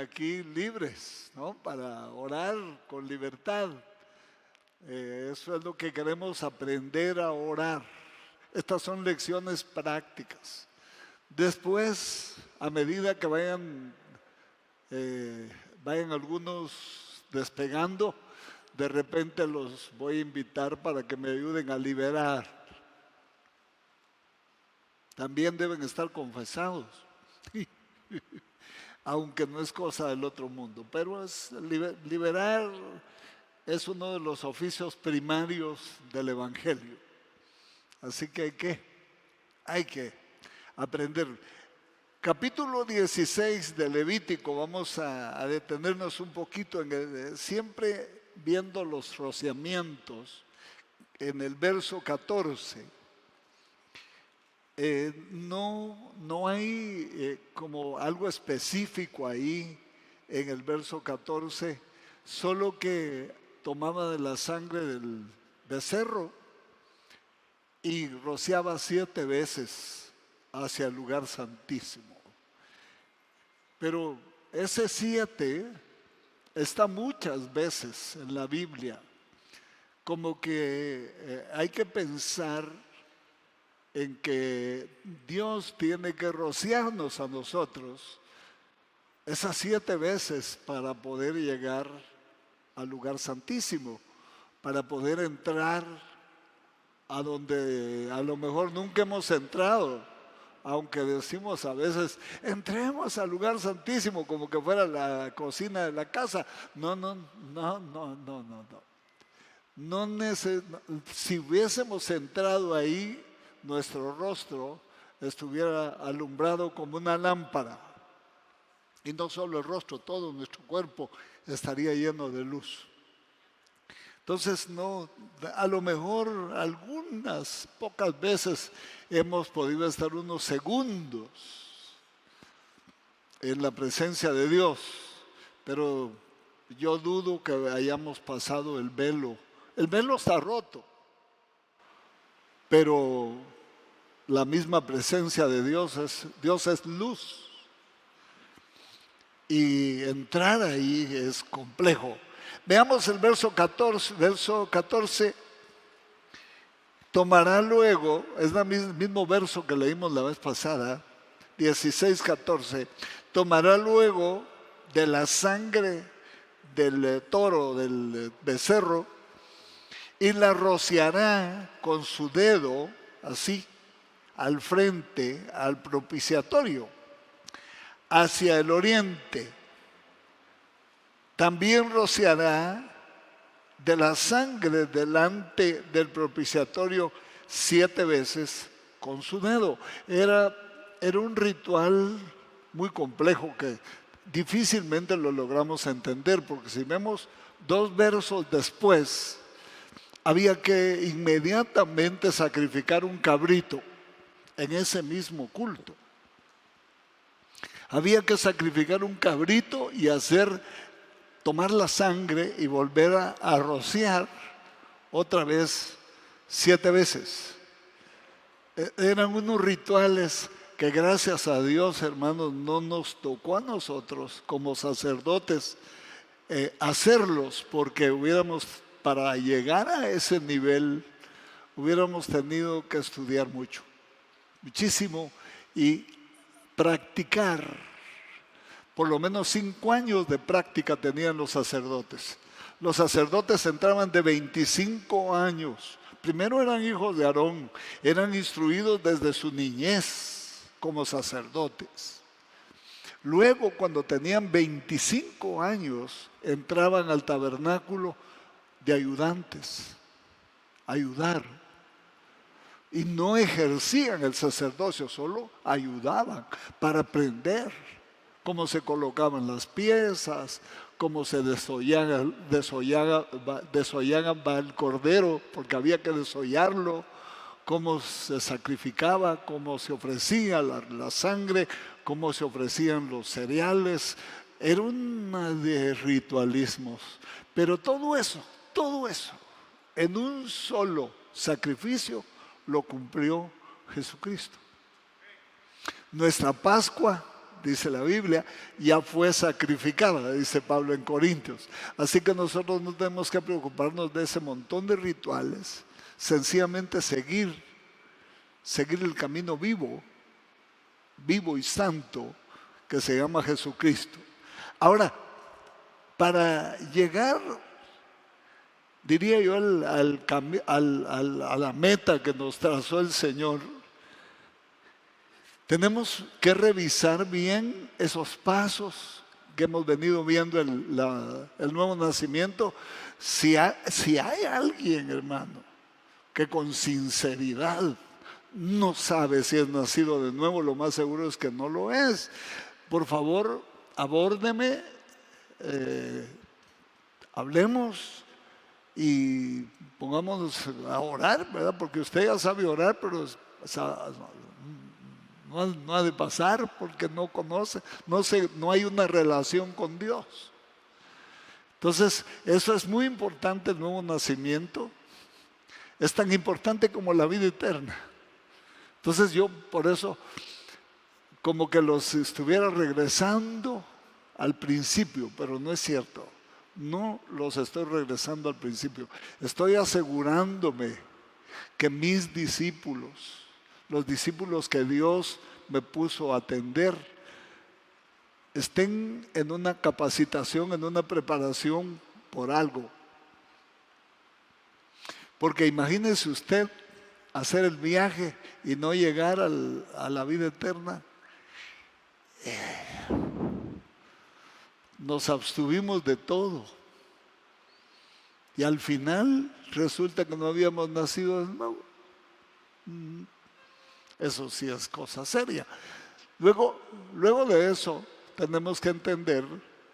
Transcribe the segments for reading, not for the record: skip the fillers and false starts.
aquí libres, ¿no? Para orar con libertad. Eso es lo que queremos aprender a orar. Estas son lecciones prácticas. Después, a medida que vayan algunos despegando, de repente los voy a invitar para que me ayuden a liberar. También deben estar confesados, aunque no es cosa del otro mundo, pero liberar es uno de los oficios primarios del Evangelio. Así que hay que aprender. Capítulo 16 de Levítico, vamos a detenernos un poquito, siempre viendo los rociamientos, en el verso 14. No hay como algo específico ahí en el verso 14, solo que tomaba de la sangre del becerro y rociaba 7 veces hacia el lugar santísimo. Pero ese 7 está muchas veces en la Biblia, como que hay que pensar en que Dios tiene que rociarnos a nosotros esas 7 veces para poder llegar al lugar santísimo, para poder entrar a donde a lo mejor nunca hemos entrado, aunque decimos a veces, entremos al lugar santísimo como que fuera la cocina de la casa. No. Si hubiésemos entrado ahí, nuestro rostro estuviera alumbrado como una lámpara. Y no solo el rostro, todo nuestro cuerpo estaría lleno de luz. Entonces, a lo mejor algunas pocas veces hemos podido estar unos segundos en la presencia de Dios, pero yo dudo que hayamos pasado el velo. El velo está roto, pero la misma presencia de Dios es luz. Y entrar ahí es complejo. Veamos el verso 14. Tomará luego, es el mismo verso que leímos la vez pasada, 16:14. Tomará luego de la sangre del toro, del becerro, y la rociará con su dedo, así, al frente, al propiciatorio, hacia el oriente. También rociará de la sangre delante del propiciatorio 7 veces con su dedo. Era un ritual muy complejo que difícilmente lo logramos entender, porque si vemos 2 versos después, había que inmediatamente sacrificar un cabrito en ese mismo culto. Había que sacrificar un cabrito y tomar la sangre y volver a rociar otra vez 7 veces. Eran unos rituales que, gracias a Dios, hermanos, no nos tocó a nosotros como sacerdotes hacerlos, porque para llegar a ese nivel, hubiéramos tenido que estudiar muchísimo, y practicar. Por lo menos 5 años de práctica tenían los sacerdotes. Los sacerdotes entraban de 25 años. Primero eran hijos de Aarón, eran instruidos desde su niñez como sacerdotes. Luego, cuando tenían 25 años, entraban al tabernáculo de ayudantes, ayudar. Y no ejercían el sacerdocio, solo ayudaban para aprender cómo se colocaban las piezas, cómo se desollaba el cordero, porque había que desollarlo, cómo se sacrificaba, cómo se ofrecía la sangre, cómo se ofrecían los cereales. Era una de ritualismos. Pero todo eso, en un solo sacrificio lo cumplió Jesucristo. Nuestra Pascua dice la Biblia, ya fue sacrificada, dice Pablo en Corintios. Así que nosotros no tenemos que preocuparnos de ese montón de rituales, sencillamente seguir el camino vivo y santo que se llama Jesucristo. Ahora, para llegar, diría yo, a la meta que nos trazó el Señor, tenemos que revisar bien esos pasos que hemos venido viendo en el nuevo nacimiento. Si hay alguien, hermano, que con sinceridad no sabe si es nacido de nuevo, lo más seguro es que no lo es. Por favor, abórdeme, hablemos y pongámonos a orar, ¿verdad? Porque usted ya sabe orar, pero no ha de pasar porque no conoce, no hay una relación con Dios. Entonces, eso es muy importante, el nuevo nacimiento. Es tan importante como la vida eterna. Entonces yo por eso como que los estuviera regresando al principio, pero no es cierto. No los estoy regresando al principio. Estoy asegurándome que mis discípulos, los discípulos que Dios me puso a atender, estén en una capacitación, en una preparación por algo. Porque imagínese usted hacer el viaje y no llegar a la vida eterna. Nos abstuvimos de todo. Y al final resulta que no habíamos nacido de nuevo. Eso sí es cosa seria. Luego de eso, tenemos que entender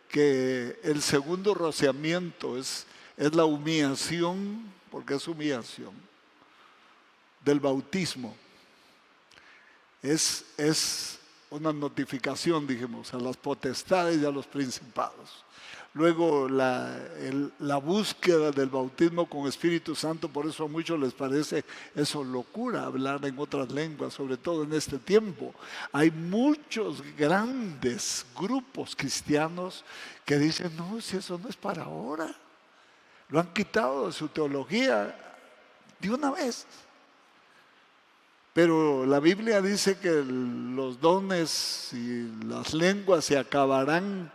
que el segundo rociamiento es la humillación, porque es humillación, del bautismo. Es una notificación, dijimos, a las potestades y a los principados. Luego la búsqueda del bautismo con Espíritu Santo, por eso a muchos les parece eso locura, hablar en otras lenguas, sobre todo en este tiempo. Hay muchos grandes grupos cristianos que dicen, no, si eso no es para ahora. Lo han quitado de su teología de una vez. Pero la Biblia dice que los dones y las lenguas se acabarán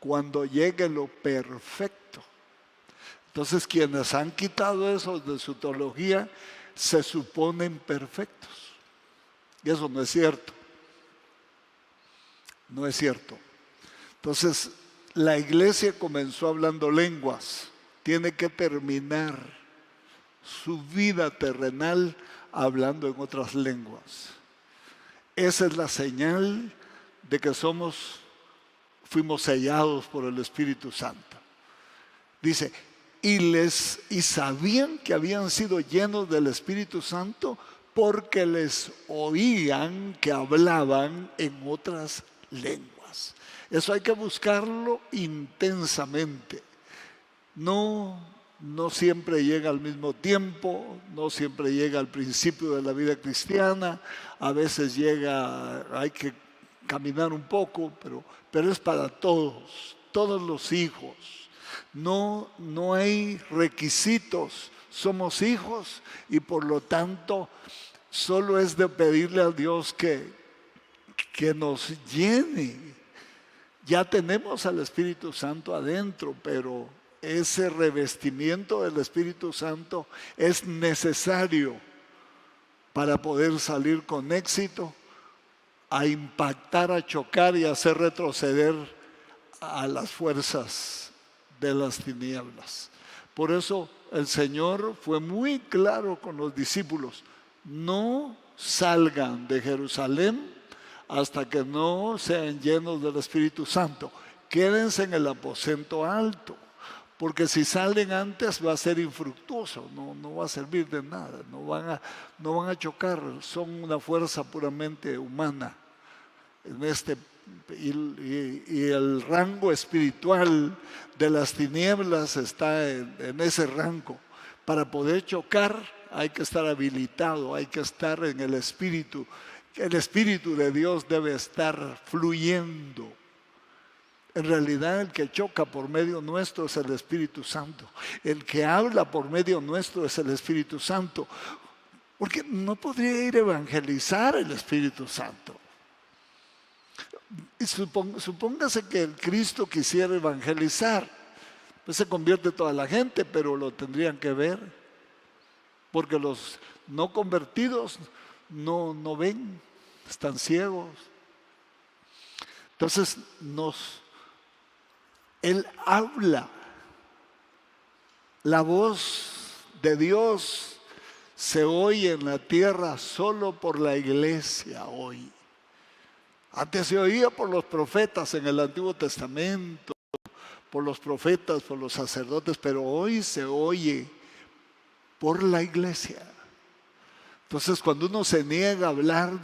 cuando llegue lo perfecto. Entonces quienes han quitado eso de su teología se suponen perfectos. Y eso no es cierto. No es cierto. Entonces la iglesia comenzó hablando lenguas. Tiene que terminar su vida terrenal hablando en otras lenguas. Esa es la señal de que fuimos sellados por el Espíritu Santo. Dice, y sabían que habían sido llenos del Espíritu Santo porque les oían que hablaban en otras lenguas. Eso hay que buscarlo intensamente. No siempre llega al mismo tiempo, no siempre llega al principio de la vida cristiana, a veces hay que caminar un poco, pero es para todos los hijos. No hay requisitos, somos hijos y por lo tanto solo es de pedirle a Dios que nos llene. Ya tenemos al Espíritu Santo adentro, pero ese revestimiento del Espíritu Santo es necesario para poder salir con éxito, a impactar, a chocar y a hacer retroceder a las fuerzas de las tinieblas. Por eso el Señor fue muy claro con los discípulos: no salgan de Jerusalén hasta que no sean llenos del Espíritu Santo. Quédense en el aposento alto. Porque si salen antes va a ser infructuoso, no va a servir de nada, no van a chocar, son una fuerza puramente humana. Y el rango espiritual de las tinieblas está en ese rango. Para poder chocar hay que estar habilitado, hay que estar en el Espíritu, El Espíritu de Dios debe estar fluyendo. En realidad el que choca por medio nuestro es el Espíritu Santo. El que habla por medio nuestro es el Espíritu Santo. Porque no podría ir a evangelizar el Espíritu Santo. Y supóngase que el Cristo quisiera evangelizar. Pues se convierte toda la gente, pero lo tendrían que ver. Porque los no convertidos no ven, están ciegos. Entonces Él habla. La voz de Dios se oye en la tierra solo por la iglesia hoy. Antes se oía por los profetas en el Antiguo Testamento, por los profetas, por los sacerdotes, pero hoy se oye por la iglesia. Entonces, cuando uno se niega a hablar,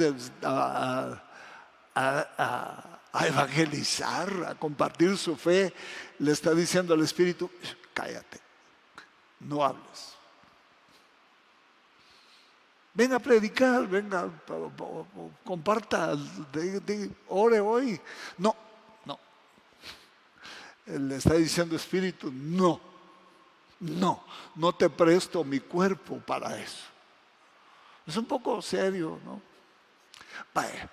a evangelizar, a compartir su fe, le está diciendo al Espíritu: cállate, no hables. Venga a predicar, venga, comparta, ore hoy. No. Él le está diciendo: Espíritu, no te presto mi cuerpo para eso. Es un poco serio, ¿no? Vaya.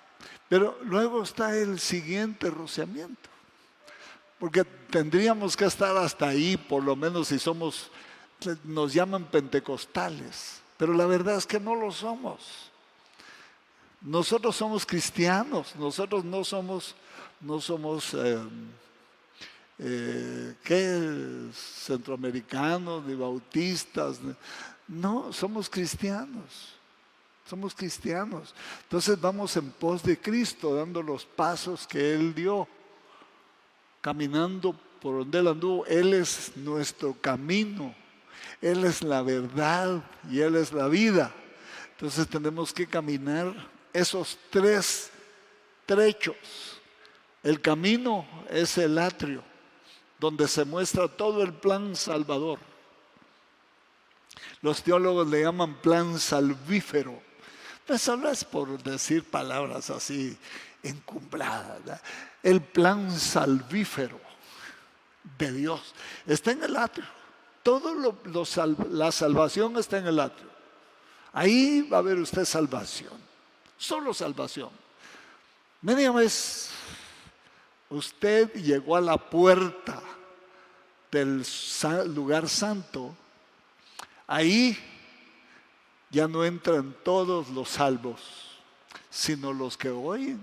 Pero luego está el siguiente rociamiento. Porque tendríamos que estar hasta ahí, por lo menos si nos llaman pentecostales. Pero la verdad es que no lo somos. Nosotros somos cristianos, nosotros no somos centroamericanos, ni bautistas. No, somos cristianos. Somos cristianos. Entonces vamos en pos de Cristo, dando los pasos que Él dio, caminando por donde Él anduvo. Él es nuestro camino, Él es la verdad y Él es la vida. Entonces tenemos que caminar esos 3 trechos. El camino es el atrio, donde se muestra todo el plan salvador. Los teólogos le llaman plan salvífero. No solo es por decir palabras así encumbradas, ¿verdad? El plan salvífero de Dios está en el atrio. La salvación está en el atrio. Ahí va a ver usted salvación, solo salvación. Media vez usted llegó a la puerta del lugar santo, ahí ya no entran todos los salvos, sino los que oyen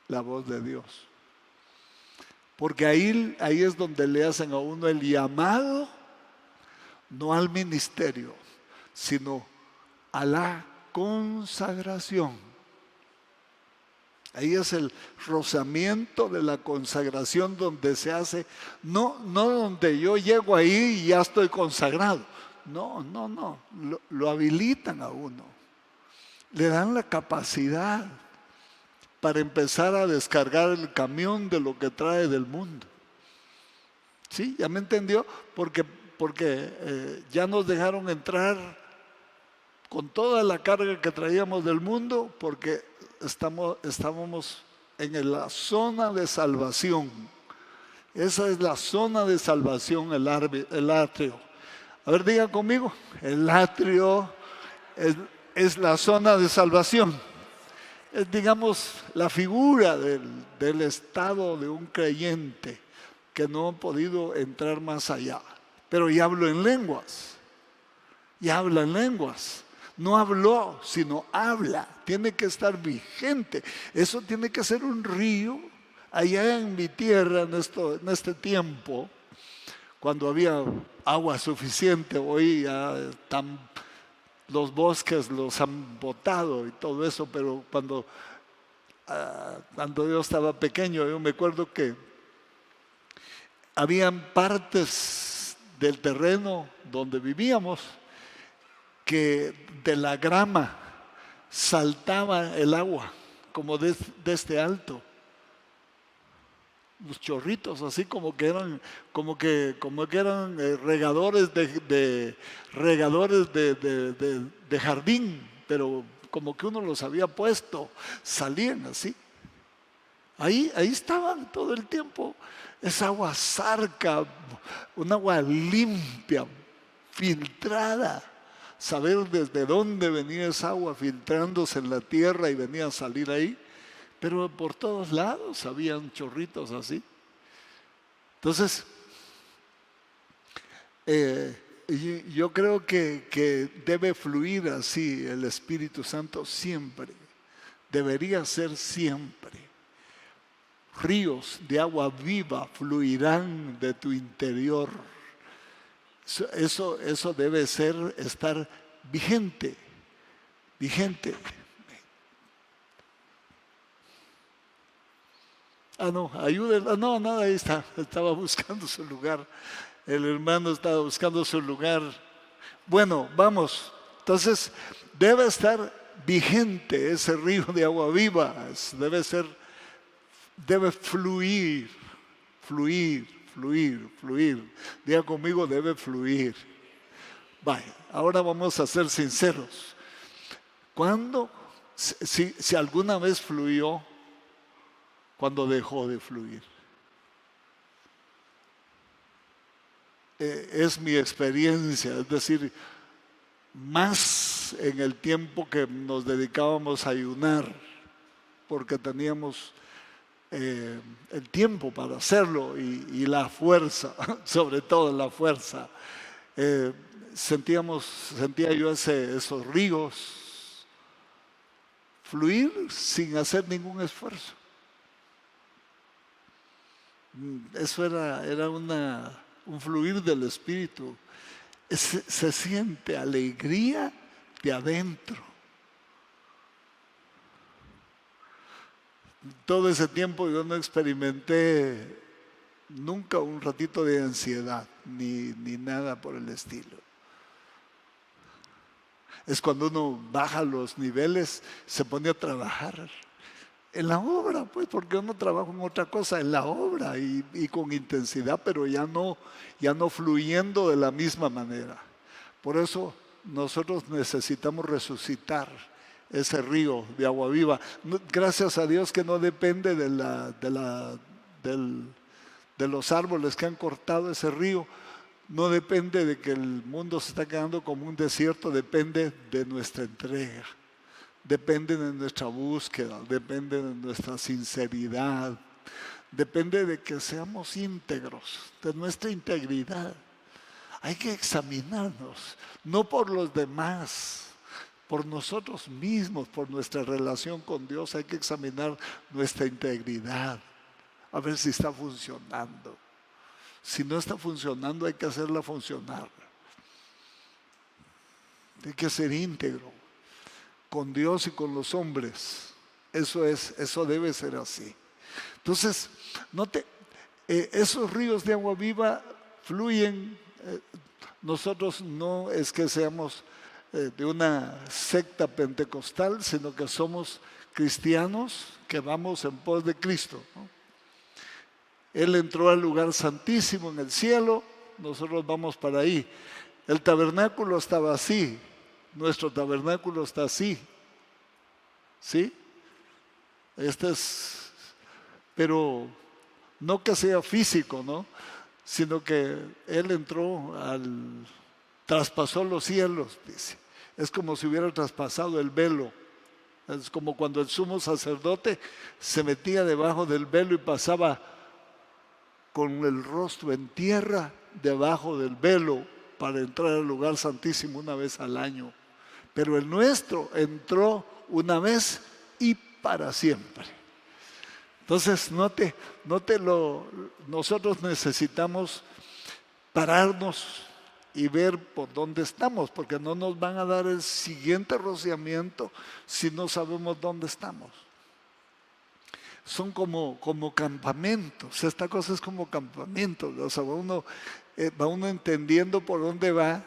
la voz de Dios. Porque ahí es donde le hacen a uno el llamado, no al ministerio, sino a la consagración. Ahí es el rozamiento de la consagración, donde se hace, no donde yo llego ahí y ya estoy consagrado. No, lo habilitan a uno, le dan la capacidad para empezar a descargar el camión de lo que trae del mundo. ¿Sí? ¿Ya me entendió? Porque ya nos dejaron entrar con toda la carga que traíamos del mundo, porque estábamos en la zona de salvación. Esa es la zona de salvación, el atrio. A ver, diga conmigo: el atrio es la zona de salvación. Es, digamos, la figura del estado de un creyente que no ha podido entrar más allá. Pero ya habló en lenguas. Ya habla en lenguas. No habló, sino habla. Tiene que estar vigente. Eso tiene que ser un río. Allá en mi tierra, en este tiempo, cuando había agua suficiente, hoy ya los bosques los han botado y todo eso, pero cuando yo estaba pequeño, yo me acuerdo que habían partes del terreno donde vivíamos que de la grama saltaba el agua, como de este alto. Los chorritos, así como que eran regadores de jardín, pero como que uno los había puesto, salían así. Ahí estaban todo el tiempo. Es agua zarca, un agua limpia, filtrada. Saber desde dónde venía esa agua filtrándose en la tierra y venía a salir ahí. Pero por todos lados habían chorritos así. Entonces, yo creo que debe fluir así el Espíritu Santo siempre. Debería ser siempre. Ríos de agua viva fluirán de tu interior. Eso debe estar vigente. No, ayúdenme. No, nada, ahí está. Estaba buscando su lugar. El hermano estaba buscando su lugar. Bueno, vamos. Entonces, debe estar vigente ese río de agua viva. Debe fluir. Diga conmigo, debe fluir. Vaya, ahora vamos a ser sinceros. ¿Cuándo? Si alguna vez fluyó, ¿cuándo dejó de fluir? Es mi experiencia, es decir, más en el tiempo que nos dedicábamos a ayunar, porque teníamos el tiempo para hacerlo y la fuerza, sobre todo la fuerza. Sentía yo esos ríos fluir sin hacer ningún esfuerzo. Eso era un fluir del Espíritu. Se siente alegría de adentro. Todo ese tiempo yo no experimenté nunca un ratito de ansiedad, ni nada por el estilo. Es cuando uno baja los niveles, se pone a trabajar en la obra, pues, porque uno trabaja en otra cosa, en la obra y con intensidad, pero ya no fluyendo de la misma manera. Por eso nosotros necesitamos resucitar ese río de agua viva. Gracias a Dios que no depende de los árboles que han cortado ese río. No depende de que el mundo se está quedando como un desierto, depende de nuestra entrega, depende de nuestra búsqueda, depende de nuestra sinceridad, depende de que seamos íntegros, de nuestra integridad. Hay que examinarnos, no por los demás, por nosotros mismos, por nuestra relación con Dios. Hay que examinar nuestra integridad, a ver si está funcionando. Si no está funcionando, hay que hacerla funcionar. Hay que ser íntegro con Dios y con los hombres. Eso debe ser así. Entonces, esos ríos de agua viva fluyen. Nosotros no es que seamos de una secta pentecostal, sino que somos cristianos que vamos en pos de Cristo, ¿no? Él entró al lugar santísimo en el cielo, nosotros vamos para ahí. El tabernáculo estaba así, nuestro tabernáculo está así, ¿sí? Pero no que sea físico, ¿no? Sino que Él entró traspasó los cielos, dice. Es como si hubiera traspasado el velo. Es como cuando el sumo sacerdote se metía debajo del velo y pasaba con el rostro en tierra debajo del velo para entrar al lugar santísimo una vez al año. Pero el nuestro entró una vez y para siempre. Entonces, nosotros necesitamos pararnos y ver por dónde estamos, porque no nos van a dar el siguiente rociamiento si no sabemos dónde estamos. Son como campamentos. Esta cosa es como campamentos. O sea, va uno entendiendo por dónde va.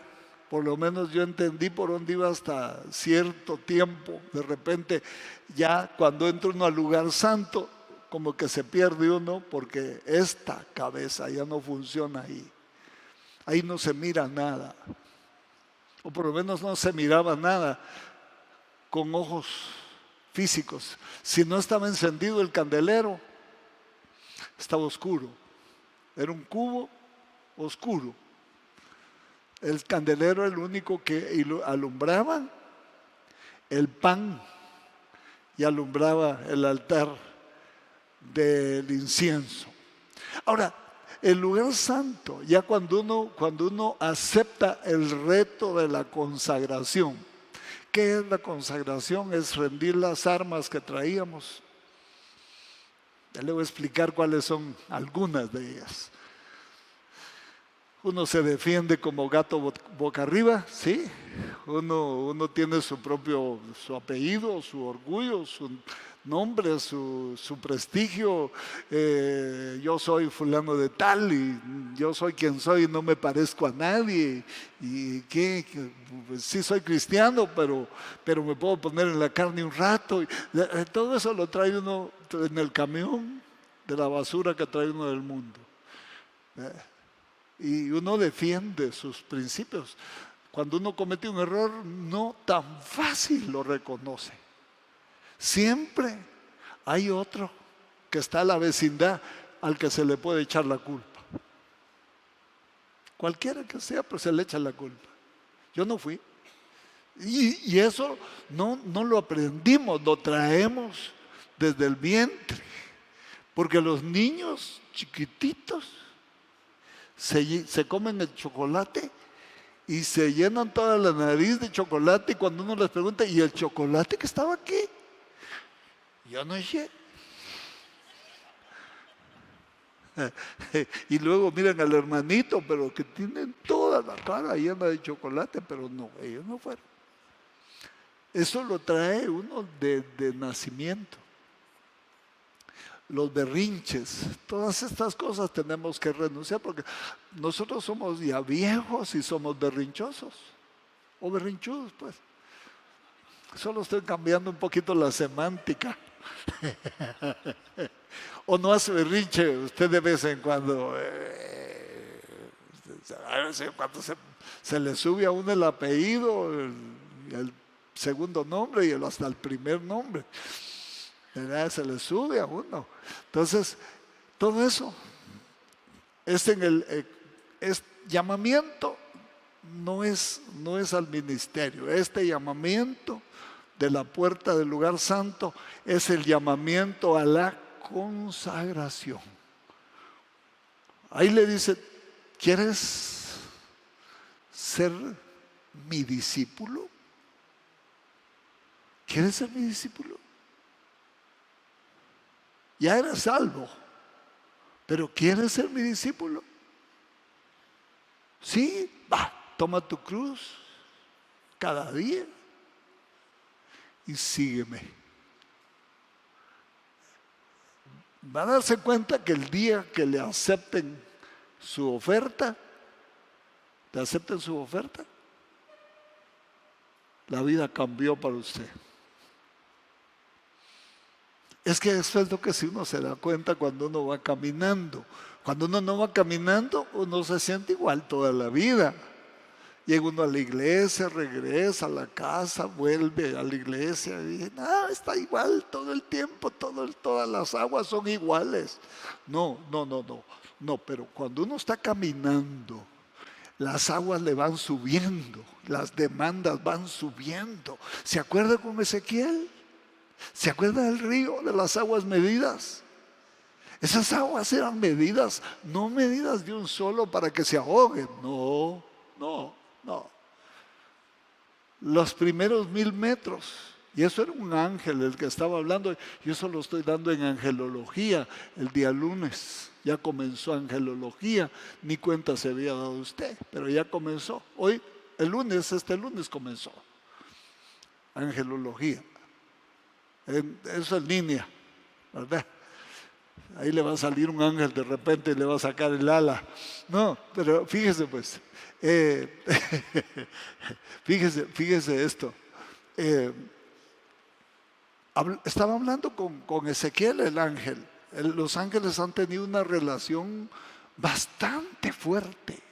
Por lo menos yo entendí por dónde iba hasta cierto tiempo. De repente, ya cuando entra uno al lugar santo, como que se pierde uno, porque esta cabeza ya no funciona ahí. Ahí no se mira nada. O por lo menos no se miraba nada con ojos físicos. Si no estaba encendido el candelero, estaba oscuro. Era un cubo oscuro. El candelero era el único que alumbraba el pan y alumbraba el altar del incienso. Ahora, el lugar santo, ya cuando uno acepta el reto de la consagración. ¿Qué es la consagración? Es rendir las armas que traíamos. Ya le voy a explicar cuáles son algunas de ellas. Uno se defiende como gato boca arriba, ¿sí? Uno tiene su apellido, su orgullo, su nombre, su prestigio. Yo soy fulano de tal y yo soy quien soy y no me parezco a nadie. Y pues sí soy cristiano, pero me puedo poner en la carne un rato. Todo eso lo trae uno en el camión de la basura que trae uno del mundo. Y uno defiende sus principios. Cuando uno comete un error, no tan fácil lo reconoce. Siempre hay otro que está a la vecindad al que se le puede echar la culpa. Cualquiera que sea, pues se le echa la culpa. Yo no fui. Y eso no lo aprendimos, lo traemos desde el vientre. Porque los niños chiquititos se comen el chocolate y se llenan toda la nariz de chocolate, y cuando uno les pregunta, ¿y el chocolate que estaba aquí? Yo no sé. Y luego miran al hermanito, pero que tienen toda la cara llena de chocolate, pero no, ellos no fueron. Eso lo trae uno de nacimiento. Los berrinches, todas estas cosas tenemos que renunciar, porque nosotros somos ya viejos y somos berrinchosos, o berrinchudos, pues. Solo estoy cambiando un poquito la semántica. O no hace berrinche usted de vez en cuando. Cuando se le sube a uno el apellido, el segundo nombre y hasta el primer nombre. ¿Verdad? Se le sube a uno. Entonces, todo eso es llamamiento, no es al ministerio. Este llamamiento de la puerta del lugar santo es el llamamiento a la consagración. Ahí le dice, ¿quieres ser mi discípulo? ¿Quieres ser mi discípulo? Ya eres salvo, pero ¿quieres ser mi discípulo? Sí, toma tu cruz cada día y sígueme. Van a darse cuenta que el día que le acepten su oferta, la vida cambió para usted. Es que eso es lo que si uno se da cuenta cuando uno va caminando. Cuando uno no va caminando, uno se siente igual toda la vida. Llega uno a la iglesia, regresa a la casa, vuelve a la iglesia y dice, está igual todo el tiempo, todas las aguas son iguales. No, pero cuando uno está caminando, las aguas le van subiendo, las demandas van subiendo. ¿Se acuerda con Ezequiel? ¿Se acuerda del río, de las aguas medidas? Esas aguas eran medidas, no medidas de un solo para que se ahoguen. No. Los primeros 1000 metros, y eso era un ángel el que estaba hablando, y eso lo estoy dando en angelología el día lunes. Ya comenzó angelología, ni cuenta se había dado usted, pero ya comenzó. Hoy, este lunes comenzó angelología. Eso es línea, ¿verdad? Ahí le va a salir un ángel de repente y le va a sacar el ala. No, pero fíjese pues, fíjese esto. Estaba hablando con Ezequiel, el ángel. Los ángeles han tenido una relación bastante fuerte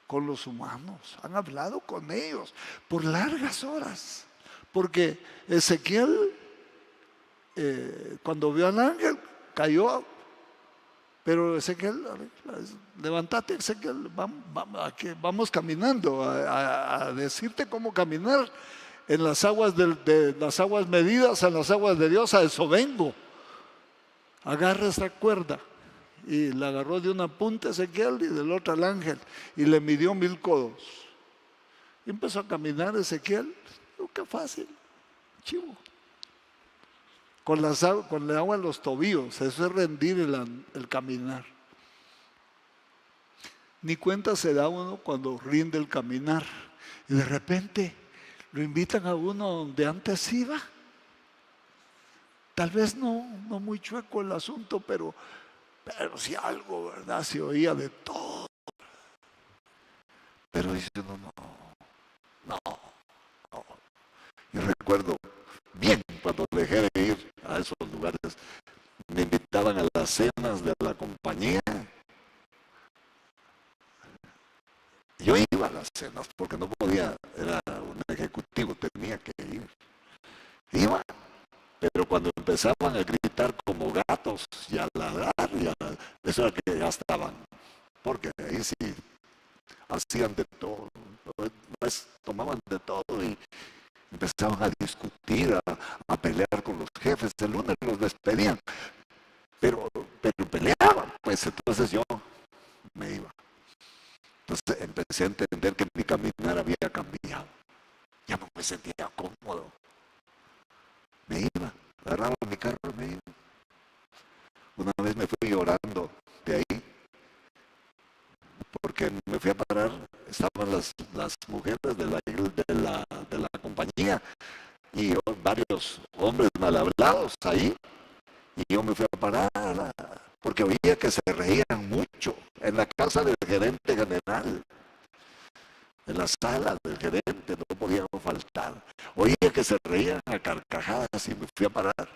con los humanos. Han hablado con ellos por largas horas. Porque Ezequiel, cuando vio al ángel, cayó. Pero Ezequiel, levántate, Ezequiel, vamos caminando a decirte cómo caminar en las aguas de las aguas medidas, en las aguas de Dios. A eso vengo. Agarra esa cuerda. Y la agarró de una punta Ezequiel y del otro al ángel, y le midió 1000 codos. Y empezó a caminar Ezequiel. Qué fácil, chivo. Con el agua en los tobillos. Eso es rendir el caminar. Ni cuenta se da uno cuando rinde el caminar. Y de repente lo invitan a uno donde antes iba. Tal vez no muy chueco el asunto, pero sí algo, ¿verdad? Se oía de todo. Pero dice uno, no. Y recuerdo bien cuando dejé de ir a esos lugares, me invitaban a las cenas de la compañía. Yo iba a las cenas porque no podía, era un ejecutivo, tenía que ir. Iba, pero cuando empezaban a gritar como gatos y a ladrar, eso era que ya estaban, porque ahí sí hacían de todo, pues tomaban de todo y empezaban a discutir, a pelear con los jefes. El lunes los despedían, pero peleaban, pues entonces yo me iba. Entonces empecé a entender que mi caminar había cambiado. Ya no me sentía cómodo. Me iba, agarraba mi carro y me iba. Una vez me fui llorando de ahí, porque me fui a parar, estaban las mujeres de la compañía y varios hombres mal hablados ahí, y yo me fui a parar porque oía que se reían mucho en la casa del gerente general, en la sala del gerente, no podían faltar. Oía que se reían a carcajadas y me fui a parar.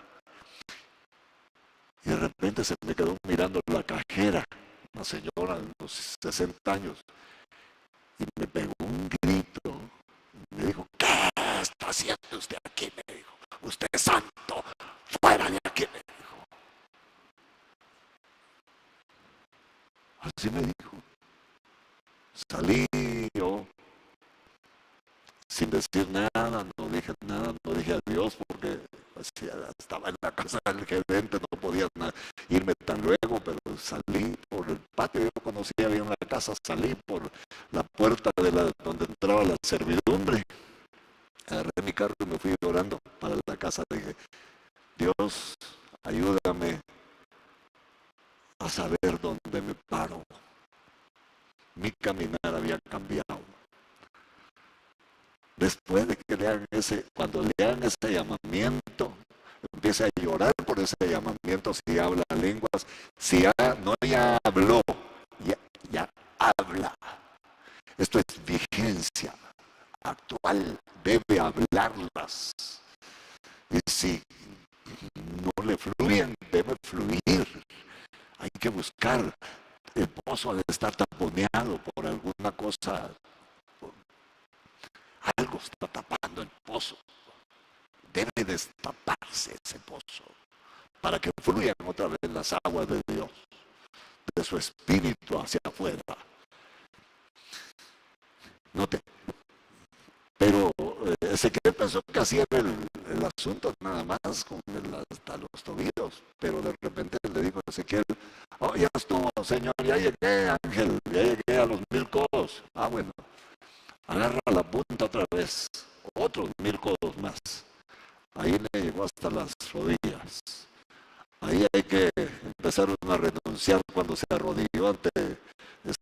Y de repente se me quedó mirando la cajera, una señora de unos 60 años, y me pegó un grito. Me dijo, ¿qué está haciendo usted aquí? Me dijo, usted es santo, fuera de aquí, me dijo. Así me dijo. Salí yo sin decir nada, no dije nada, no dije adiós porque pues, estaba en la casa del gerente, no podía irme tan luego, pero salí por el patio. Yo conocía bien la casa, salí por la puerta donde entraba la servidumbre, agarré mi carro y me fui orando para la casa. Dije, Dios, ayúdame a saber dónde me paro. Mi caminar había cambiado. Después de que cuando lean ese llamamiento, empiece a llorar por ese llamamiento. Si habla lenguas, si ya habló, ya habla. Esto es vigencia actual, debe hablarlas. Y si no le fluyen, debe fluir. Hay que buscar. El pozo ha de estar taponeado por alguna cosa. Algo está tapando el pozo. Debe destaparse ese pozo para que fluyan otra vez las aguas de Dios, de su espíritu hacia afuera. Note. Pero Ezequiel pensó que así era el asunto, nada más con hasta los tobillos. Pero de repente le dijo a Ezequiel, oh, ya estuvo, Señor, ya llegué, ángel, ya llegué a los 1000 codos. Ah, bueno, agarra la punta otra vez, otros 1000 codos más. Ahí le llegó hasta las rodillas. Ahí hay que empezar a renunciar cuando se arrodilló ante el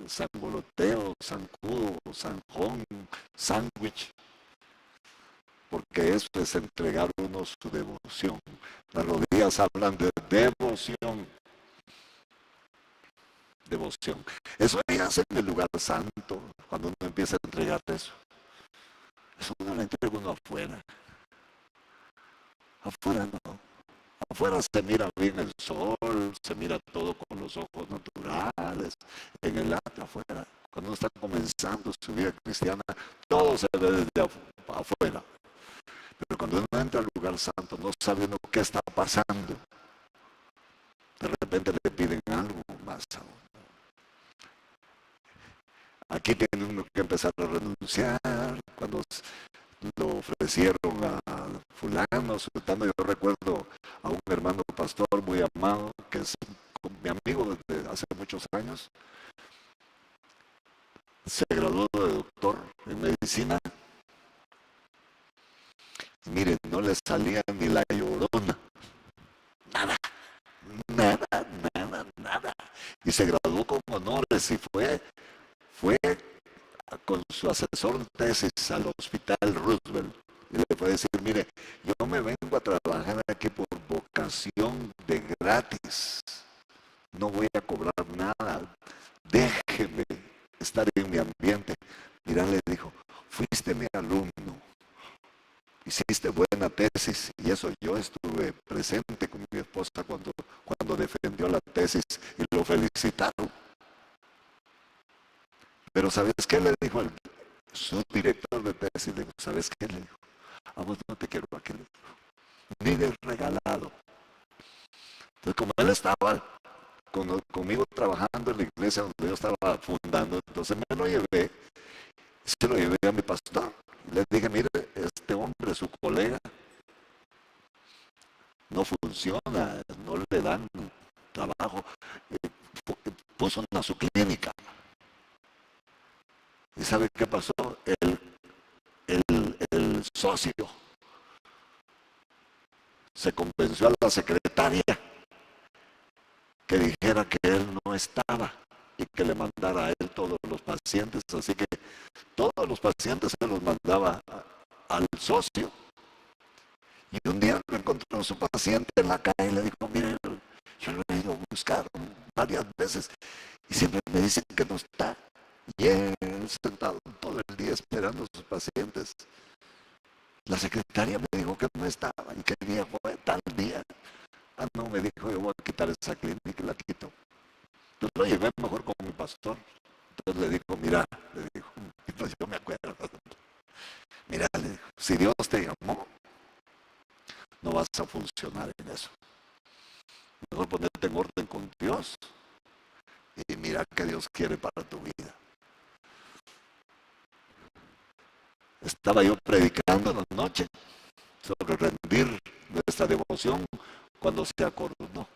sangoloteo, zancudo, zanjón, sándwich, porque eso es entregar uno su devoción. Las rodillas hablan de devoción. Devoción. Eso hace en el lugar santo, cuando uno empieza a entregar eso. Eso no lo entrega uno afuera. Afuera no. Afuera se mira bien el sol, se mira todo con los ojos naturales. En el atrio afuera, cuando uno está comenzando su vida cristiana, todo se ve desde afuera. Pero cuando uno entra al lugar santo, no sabiendo qué está pasando, de repente le piden algo más aún. Aquí tiene uno que empezar a renunciar. Cuando lo ofrecieron a fulano, sultano, yo recuerdo a un hermano pastor muy amado, que es mi amigo desde hace muchos años. Se graduó de doctor en medicina. Miren, no le salía ni la llorona. Nada, nada. Y se graduó con honores y fue con su asesor de tesis al hospital Roosevelt. Y le fue a decir, mire, yo me vengo a trabajar aquí por vocación de gratis. No voy a cobrar nada. Déjeme estar en mi ambiente. Mira, le dijo, fuiste mi alumno. Hiciste buena tesis y eso yo estuve presente con mi esposa cuando defendió la tesis y lo felicitaron. Pero ¿sabes qué le dijo su director de tesis? Le dijo, ¿sabes qué? Le dijo, a vos no te quiero aquí, ni de regalado. Entonces como él estaba conmigo trabajando en la iglesia donde yo estaba fundando, entonces me lo llevé, se lo llevé a mi pastor. Les dije, mire, este hombre, su colega, no funciona, no le dan trabajo. Puso una su clínica. ¿Y sabe qué pasó? El socio se convenció a la secretaria que dijera que él no estaba y que le mandara a él todos los pacientes. Así que todos los pacientes se los mandaba al socio. Y un día lo encontró su paciente en la calle y le dijo, mire, yo lo he ido a buscar varias veces y siempre me dicen que no está. Y él sentado todo el día esperando a sus pacientes. La secretaria me dijo que no estaba y que el día fue tal día. Ah, no, me dijo, yo voy a quitar esa clínica y la quito. Entonces lo llevé mejor con mi pastor. Entonces le dijo, mira, le dijo, pues yo me acuerdo. Mira, le dijo, si Dios te llamó, no vas a funcionar en eso. Mejor ponerte en orden con Dios y mira qué Dios quiere para tu vida. Estaba yo predicando en la noche sobre rendir nuestra devoción cuando se acordó.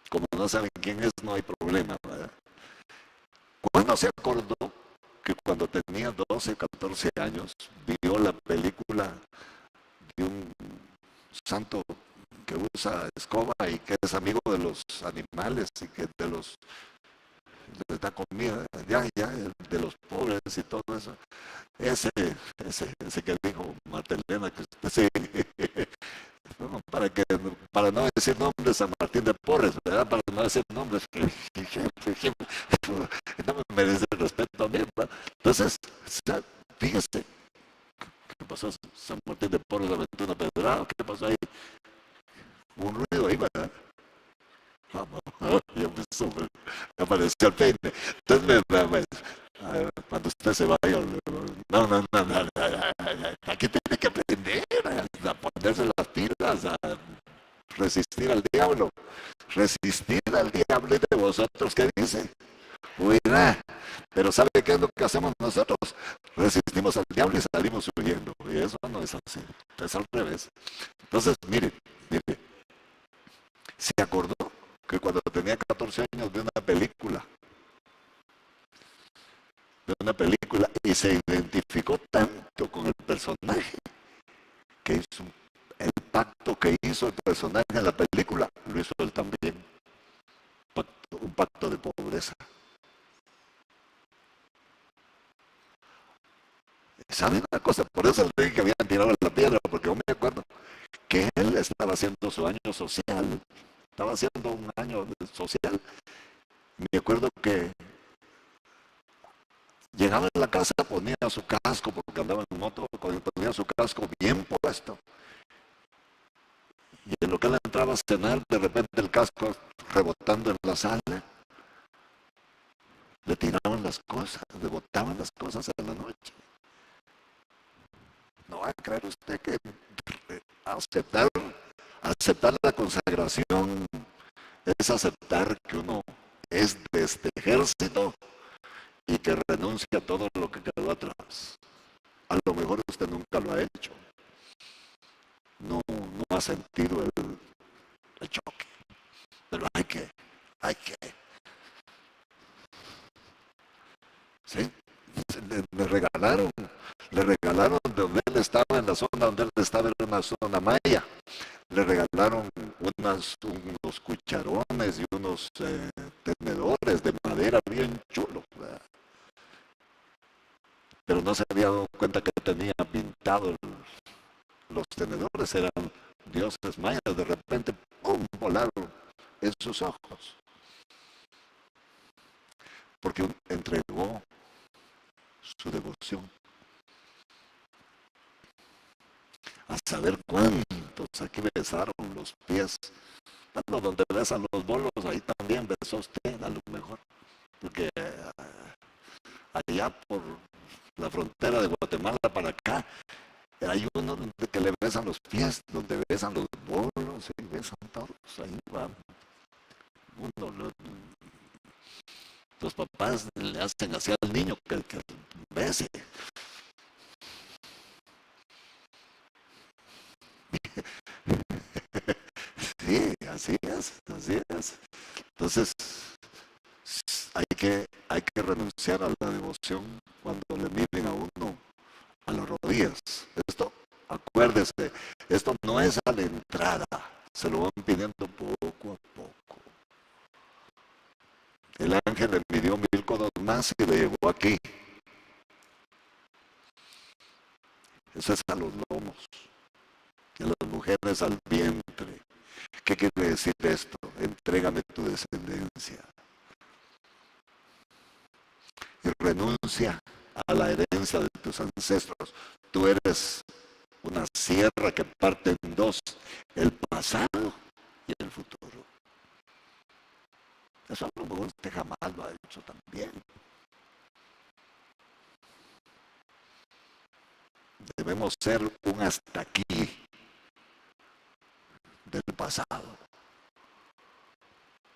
Como no saben quién es, no hay problema, ¿verdad? Cuando se acordó que cuando tenía 12, 14 años, vio la película de un santo que usa escoba y que es amigo de los animales y que les da comida, de los pobres y todo eso. Ese que dijo Marta Elena, que sí, para no decir nombres, San Martín de Porres, ¿verdad? Para no decir nombres que no me merece el respeto a mí, ¿verdad? Entonces, fíjese, ¿qué pasó? San Martín de Porres aventó una pedrada, ¿qué pasó ahí? Un ruido ahí, ¿verdad? Ya me apareció el peine. Entonces, cuando usted se vaya, no, aquí tiene que aprender a ponerse las pilas, a resistir al diablo. Resistir al diablo y de vosotros, ¿qué dice? Huirá. Pero ¿sabe qué es lo que hacemos nosotros? Resistimos al diablo y salimos huyendo. Y eso no es así, es al revés. Entonces, mire, se acordó que cuando tenía 14 años vi una película y se identificó tanto con el personaje que hizo el pacto que hizo el personaje en la película, lo hizo él también, un pacto de pobreza. ¿Saben una cosa? Por eso le dije que habían tirado la piedra, porque yo me acuerdo que él estaba haciendo su año social, estaba haciendo un año social. Me acuerdo que llegaba a la casa, ponía su casco, porque andaba en moto, ponía su casco bien puesto. Y en lo que él entraba a cenar, de repente el casco rebotando en la sala. le tiraban las cosas, le botaban las cosas a la noche. No va a creer usted que aceptar la consagración es aceptar que uno es de este ejército y que renuncia a todo lo que quedó atrás. A lo mejor usted nunca lo ha hecho. No ha sentido el choque. Pero hay que. ¿Sí? Le regalaron de donde él estaba, en la zona donde él estaba, era una zona maya. Le regalaron unos cucharones y unos tenedores de madera bien chulos, ¿verdad? Pero no se había dado cuenta que tenía pintado los tenedores, eran dioses mayas. De repente, ¡pum!, volaron en sus ojos. Porque entregó su devoción. A saber cuántos aquí besaron los pies. Bueno, donde besan los bolos, ahí también besó usted, a lo mejor. Porque allá por la frontera de Guatemala para acá, hay uno donde que le besan los pies, donde besan los bolos, y besan todos. Ahí va. Los papás le hacen así al niño que bese. Sí, así es. Entonces, hay que renunciar a la devoción cuando le miren a uno a las rodillas. Esto, acuérdese, esto no es a la entrada, se lo van pidiendo poco a poco. El ángel le midió 1000 codos más y le llegó aquí. Eso es a los lomos, y a las mujeres al vientre. ¿Qué quiere decir esto? Entrégame tu descendencia. Y renuncia a la herencia de tus ancestros. Tú eres una sierra que parte en dos, el pasado y el futuro. Eso a lo mejor usted jamás lo ha hecho también. Debemos ser un hasta aquí del pasado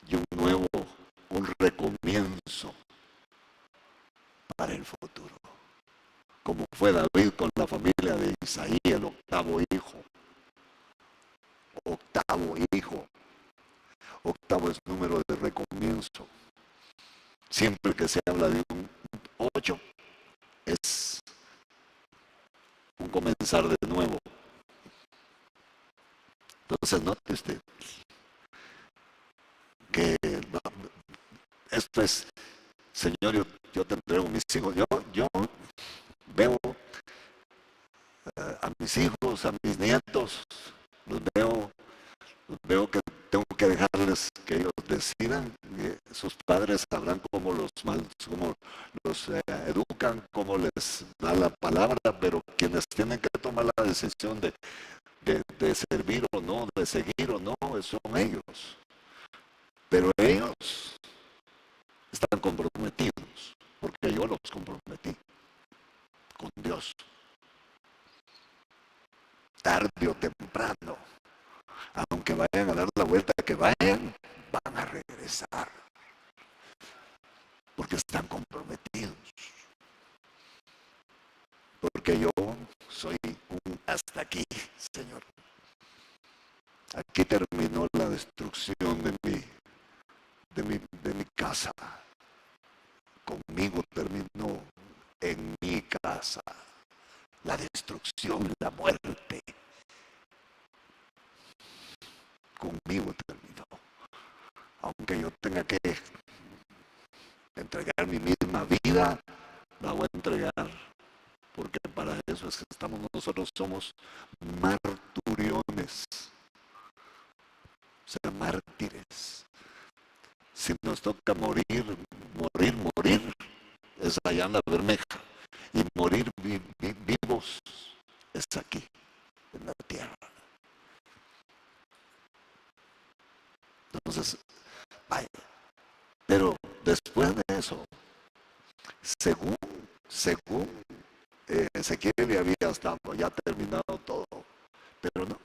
y un recomienzo para el futuro. Como fue David con la familia de Isaí, el octavo hijo. Octavo es número de recomienzo. Siempre que se habla de un 8, es un comenzar de nuevo. Entonces note usted que esto es, Señor, yo te entrego mis hijos. Yo veo a mis hijos, a mis nietos, los veo que tengo que dejarles que ellos decidan. Sus padres sabrán cómo los educan, cómo les da la palabra, pero quienes tienen que tomar la decisión de servir o no, de seguir o no, son ellos. Pero ellos están comprometidos, porque yo los comprometí con Dios. Tarde o temprano, aunque vayan a dar la vuelta que vayan, van a regresar, porque están comprometidos. Porque yo soy un hasta aquí, Señor. Aquí terminó la destrucción de mi casa. Conmigo terminó en mi casa la destrucción, la muerte. Conmigo terminó. Aunque yo tenga que entregar mi misma vida, la voy a entregar, porque para eso es que nosotros somos marturiones, o sea, mártires. Si nos toca morir, es allá en la Bermeja, y morir vivos es aquí, en la tierra. Entonces, vaya, pero después de eso, Según, según Ezequiel le había estado ya terminado todo, pero no.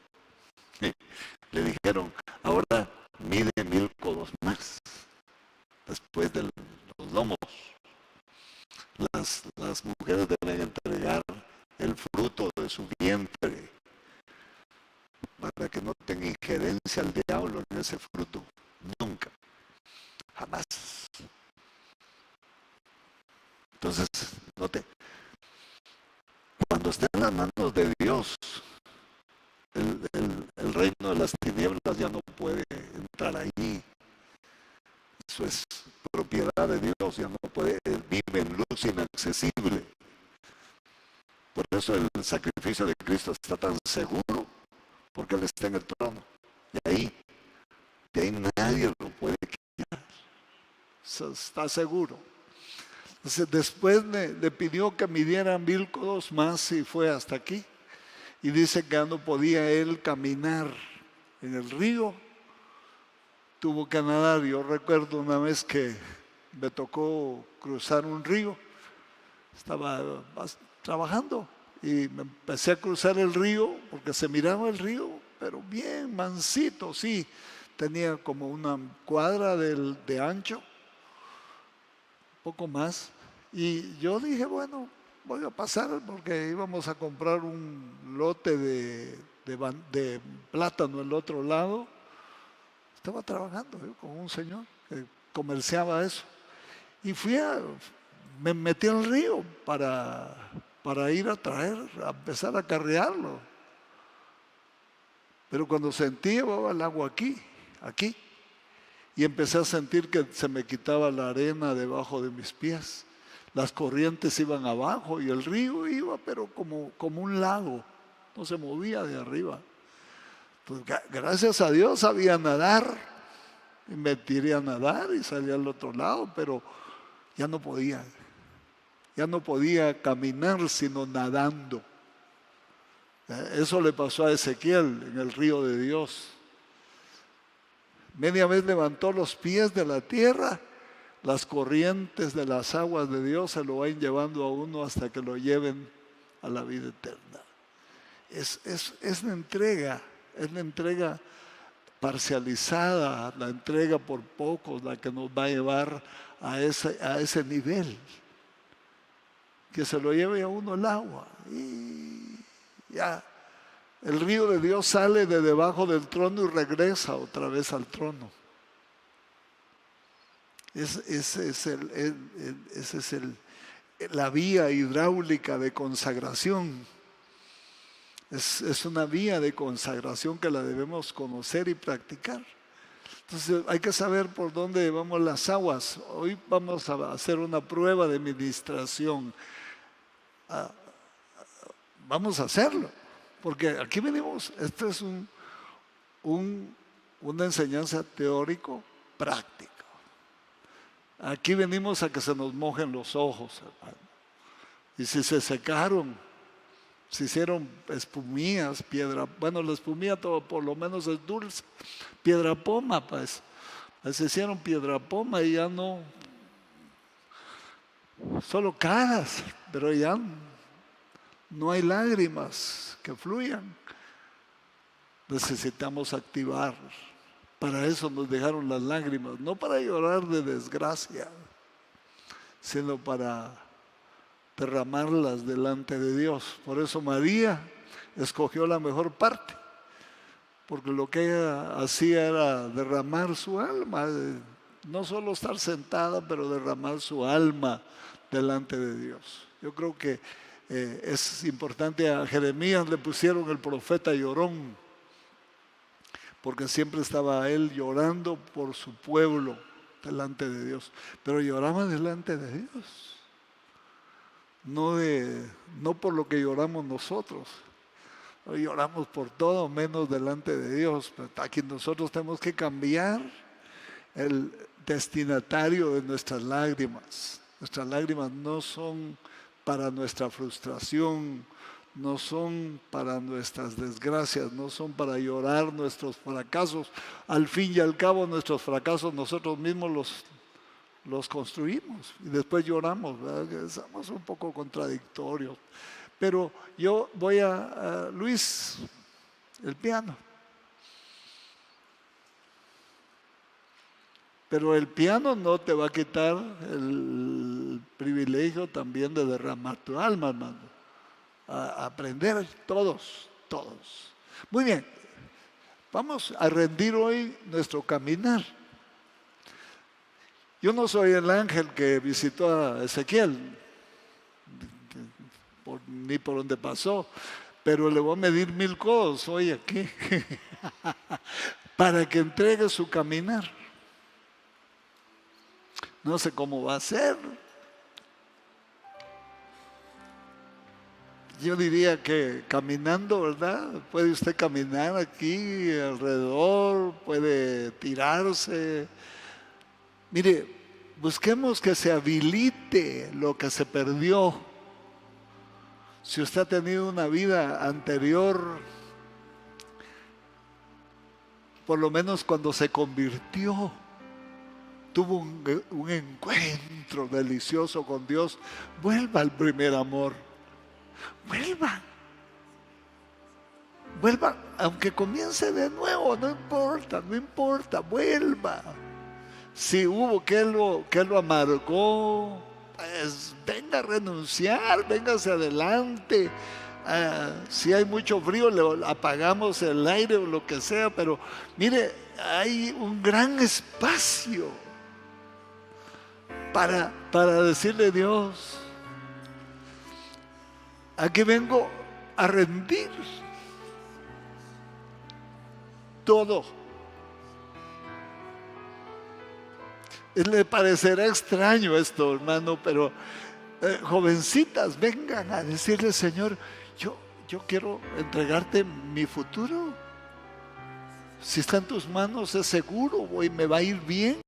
Le dijeron, ahora mide 1000 codos más, después de los lomos. Las mujeres deben entregar el fruto de su vientre para que no tenga injerencia al diablo en ese fruto. Nunca, jamás. Entonces, note, cuando está en las manos de Dios, el reino de las tinieblas ya no puede entrar ahí. Eso es propiedad de Dios, ya no puede, él vive en luz inaccesible. Por eso el sacrificio de Cristo está tan seguro, porque Él está en el trono. Y de ahí nadie lo puede quitar. Eso está seguro. Entonces, después le pidió que midiera 1000 codos más y fue hasta aquí. Y dice que ya no podía él caminar en el río, tuvo que nadar. Yo recuerdo una vez que me tocó cruzar un río, estaba trabajando y me empecé a cruzar el río porque se miraba el río, pero bien mansito, sí, tenía como una cuadra de ancho, poco más. Y yo dije, bueno, voy a pasar porque íbamos a comprar un lote de plátano al otro lado. Estaba trabajando con un señor que comerciaba eso. Y me metí al río para ir a empezar a carrearlo. Pero cuando sentí, llevaba el agua aquí, y empecé a sentir que se me quitaba la arena debajo de mis pies. Las corrientes iban abajo y el río iba, pero como un lago, no se movía de arriba. Pues gracias a Dios sabía nadar, y me tiré a nadar y salí al otro lado, pero ya no podía caminar sino nadando. Eso le pasó a Ezequiel en el río de Dios. Media vez levantó los pies de la tierra, las corrientes de las aguas de Dios se lo van llevando a uno hasta que lo lleven a la vida eterna. Es la entrega parcializada, la entrega por pocos, la que nos va a llevar a ese nivel. Que se lo lleve a uno el agua y ya. El río de Dios sale de debajo del trono y regresa otra vez al trono. Esa es la vía hidráulica de consagración. Es una vía de consagración que la debemos conocer y practicar. Entonces hay que saber por dónde vamos las aguas. Hoy vamos a hacer una prueba de ministración. Vamos a hacerlo, porque aquí venimos, esto es una enseñanza teórico-práctica. Aquí venimos a que se nos mojen los ojos, hermano. Y si se secaron, se hicieron espumillas, bueno, la espumilla todo por lo menos es dulce, piedra poma, pues. Se hicieron piedra poma y ya no, solo caras, pero ya no hay lágrimas que fluyan. Necesitamos activar. Para eso nos dejaron las lágrimas, no para llorar de desgracia, sino para derramarlas delante de Dios. Por eso María escogió la mejor parte, porque lo que ella hacía era derramar su alma, no solo estar sentada, pero derramar su alma delante de Dios. Yo creo que es importante. A Jeremías le pusieron el profeta llorón, porque siempre estaba él llorando por su pueblo delante de Dios, pero lloraba delante de Dios, no por lo que lloramos nosotros. Hoy lloramos por todo menos delante de Dios. Pero aquí nosotros tenemos que cambiar el destinatario de nuestras lágrimas. Nuestras lágrimas no son para nuestra frustración, no son para nuestras desgracias, no son para llorar nuestros fracasos. Al fin y al cabo, nuestros fracasos nosotros mismos los construimos y después lloramos, ¿verdad? Que somos un poco contradictorios. Pero yo voy a Luis, el piano. Pero el piano no te va a quitar el privilegio también de derramar tu alma, hermano. A aprender todos. Muy bien, vamos a rendir hoy nuestro caminar. Yo no soy el ángel que visitó a Ezequiel, ni por donde pasó, pero le voy a medir 1000 codos hoy aquí para que entregue su caminar. No sé cómo va a ser. Yo diría que caminando, ¿verdad? Puede usted caminar aquí alrededor, puede tirarse. Mire, busquemos que se habilite lo que se perdió. Si usted ha tenido una vida anterior, por lo menos cuando se convirtió, tuvo un encuentro delicioso con Dios, vuelva al primer amor. Vuelva, aunque comience de nuevo, no importa, vuelva. Si hubo que lo amargó, pues venga a renunciar, véngase adelante. Si hay mucho frío, le apagamos el aire o lo que sea, pero mire, hay un gran espacio para decirle a Dios, aquí vengo a rendir todo. Le parecerá extraño esto, hermano, pero jovencitas, vengan a decirle, Señor, yo quiero entregarte mi futuro. Si está en tus manos, es seguro, me va a ir bien.